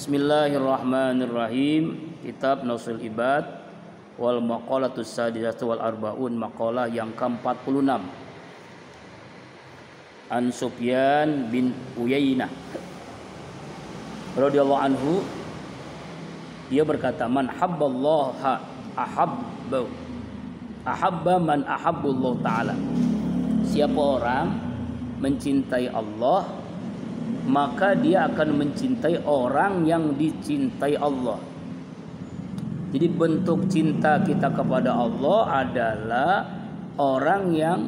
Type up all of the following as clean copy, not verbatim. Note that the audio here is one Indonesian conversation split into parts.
Bismillahirrahmanirrahim. Kitab Nausul Ibad wal Maqalatus Sadisatu wal Arbaun, maqalah yang ke-46. An Sufyan bin Uyainah radhiyallahu anhu, dia berkata, man habballaha ahabba man ahabbullah ta'ala. Siapa orang mencintai Allah, maka dia akan mencintai orang yang dicintai Allah. Jadi bentuk cinta kita kepada Allah adalah orang yang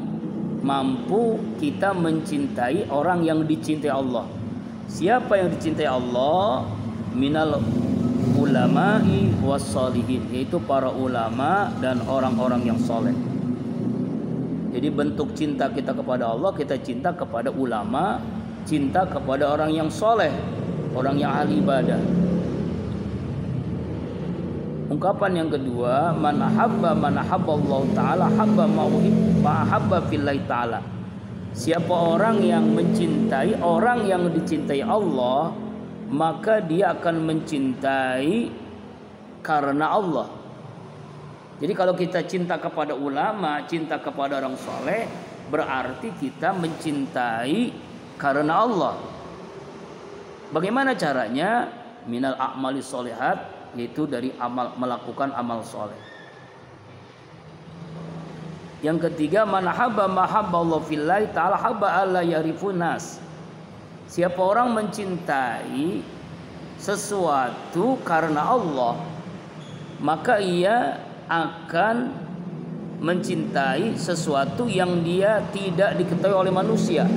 mampu kita mencintai orang yang dicintai Allah. Siapa yang dicintai Allah? Minal ulama'i wassalihin, yaitu para ulama dan orang-orang yang soleh. Jadi bentuk cinta kita kepada Allah, kita cinta kepada ulama, cinta kepada orang yang soleh, orang yang ahli ibadah. Ungkapan yang kedua, man ahabba Allah ta'ala habba mauhib wa ahabba fillahi ta'ala. Siapa orang yang mencintai orang yang dicintai Allah, maka dia akan mencintai karena Allah. Jadi kalau kita cinta kepada ulama, cinta kepada orang soleh, berarti kita mencintai karena Allah. Bagaimana caranya? Minal a'mali sholihat, yaitu dari amal, melakukan amal soleh. Yang ketiga, man habba mahabballahu fillahi ta'ala habba alla yarifun nas. Siapa orang mencintai sesuatu karena Allah, maka ia akan mencintai sesuatu yang dia tidak diketahui oleh manusia.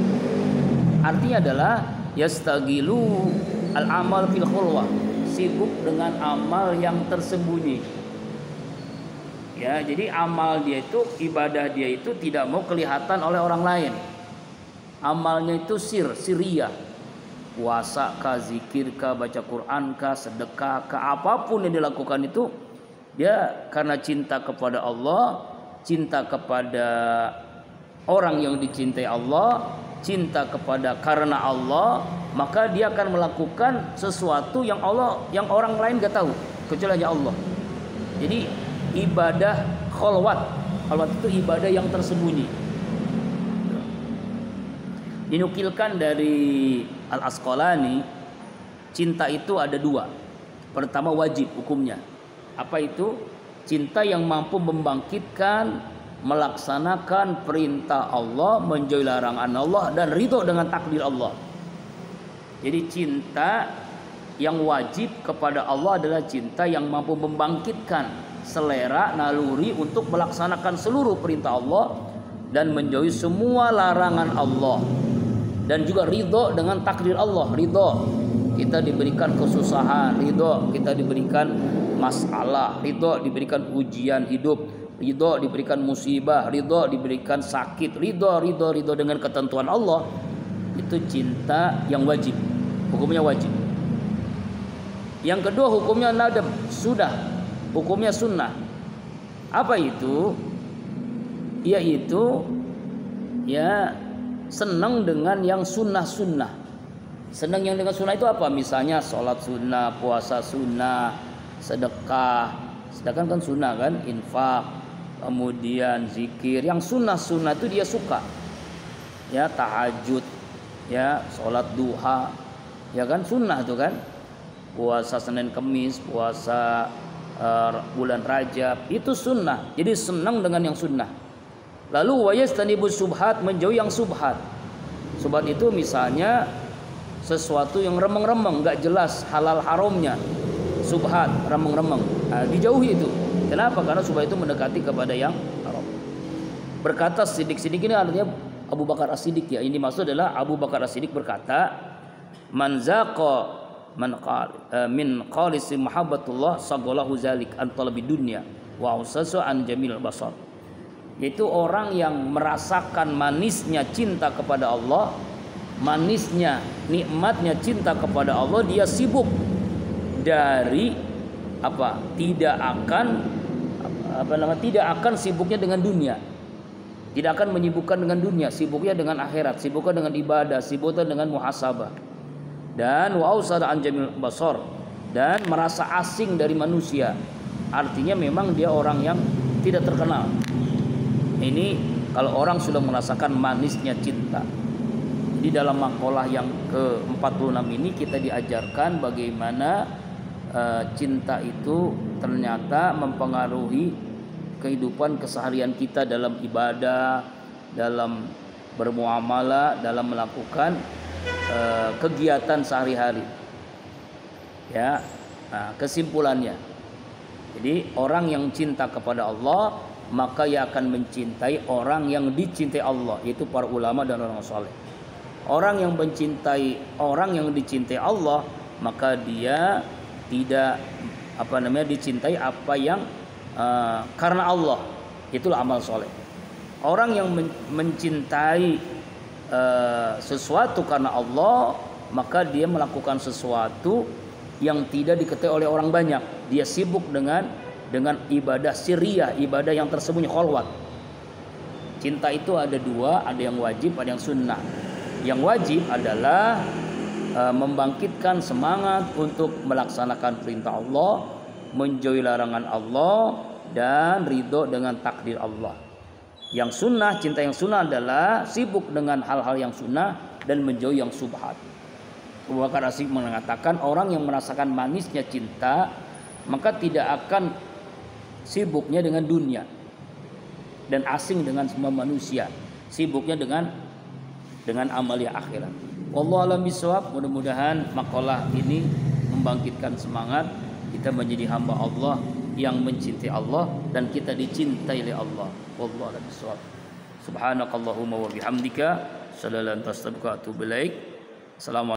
Artinya adalah yastagilu al-amal fil khulwah, sibuk dengan amal yang tersembunyi. Ya, jadi amal dia itu, ibadah dia itu tidak mau kelihatan oleh orang lain. Amalnya itu sirriyah. Puasa kah, zikir kah, baca Quran kah, sedekah kah, apapun yang dilakukan itu dia karena cinta kepada Allah, cinta kepada orang yang dicintai Allah, cinta kepada karena Allah, maka dia akan melakukan sesuatu yang orang lain gak tahu kecuali hanya Allah. Jadi ibadah kholwat itu ibadah yang tersembunyi. Dinukilkan dari Al-Asqalani, cinta itu ada dua. Pertama wajib hukumnya. Apa itu? Cinta yang mampu membangkitkan, melaksanakan perintah Allah, menjauhi larangan Allah, dan ridho dengan takdir Allah. Jadi cinta yang wajib kepada Allah adalah cinta yang mampu membangkitkan selera, naluri untuk melaksanakan seluruh perintah Allah dan menjauhi semua larangan Allah, dan juga ridho dengan takdir Allah. Ridho kita diberikan kesusahan, ridho kita diberikan masalah, ridho diberikan ujian hidup, ridho diberikan musibah, ridho diberikan sakit, ridho dengan ketentuan Allah. Itu cinta yang wajib, hukumnya wajib. Yang kedua hukumnya nadab, sudah, hukumnya sunnah. Apa itu? Yaitu ya senang dengan yang sunnah. Senang yang dengan sunnah itu apa? Misalnya sholat sunnah, puasa sunnah, sedekah kan sunnah kan, infak, kemudian zikir. Yang sunnah itu dia suka. Ya, tahajud, ya, sholat duha, ya kan sunnah itu kan. Puasa Senin Kemis, puasa bulan Rajab, itu sunnah. Jadi senang dengan yang sunnah. Lalu wayastanibus subhat, menjauhi yang subhat. Subhat itu misalnya sesuatu yang remeng-remeng, enggak jelas halal haramnya. Subhat, remeng-remeng. Nah, dijauhi itu. Kenapa? Karena subhat itu mendekati kepada yang haram. Berkata Siddiq ini artinya Abu Bakar As-Siddiq, ya. Ini maksud adalah Abu Bakar As-Siddiq berkata, man zaqa min qalisi mahabbatullah sagalahu zalik an talabi dunya wa usasu an jamil basar. Yaitu orang yang merasakan manisnya cinta kepada Allah, manisnya, nikmatnya cinta kepada Allah, dia sibuk dari apa? Tidak akan sibuknya dengan dunia. Tidak akan menyibukkan dengan dunia, sibuknya dengan akhirat, sibuknya dengan ibadah, sibuknya dengan muhasabah. Dan wa ausada an jamil basar, dan merasa asing dari manusia. Artinya memang dia orang yang tidak terkenal. Ini kalau orang sudah merasakan manisnya cinta. Di dalam makalah yang ke-46 ini kita diajarkan bagaimana cinta itu ternyata mempengaruhi kehidupan keseharian kita dalam ibadah, dalam bermuamalah, dalam melakukan kegiatan sehari-hari. Ya, nah, kesimpulannya. Jadi orang yang cinta kepada Allah, maka ia akan mencintai orang yang dicintai Allah, yaitu para ulama dan orang saleh. Orang yang mencintai orang yang dicintai Allah, maka dia tidak dicintai apa yang karena Allah, itulah amal soleh. Orang yang mencintai sesuatu karena Allah, maka dia melakukan sesuatu yang tidak diketahui oleh orang banyak. Dia sibuk dengan ibadah sirriyah, ibadah yang tersembunyi, kholwat. Cinta itu ada dua, ada yang wajib, ada yang sunnah. Yang wajib adalah membangkitkan semangat untuk melaksanakan perintah Allah, menjauhi larangan Allah, dan ridho dengan takdir Allah. Yang sunnah, cinta yang sunnah adalah sibuk dengan hal-hal yang sunnah dan menjauhi yang subhat. Abu Bakar As-Siddiq mengatakan orang yang merasakan manisnya cinta, maka tidak akan sibuknya dengan dunia dan asing dengan semua manusia, sibuknya dengan amalia akhirat. Wallahu a'lam bishawab. Mudah-mudahan makalah ini membangkitkan semangat kita menjadi hamba Allah yang mencintai Allah dan kita dicintai oleh Allah. Wallahu a'lam bishawab. Subhanakallahumma wa bihamdika, asyhadu an la ilaha illa anta, astaghfiruka wa atubu ilaik. Assalamualaikum.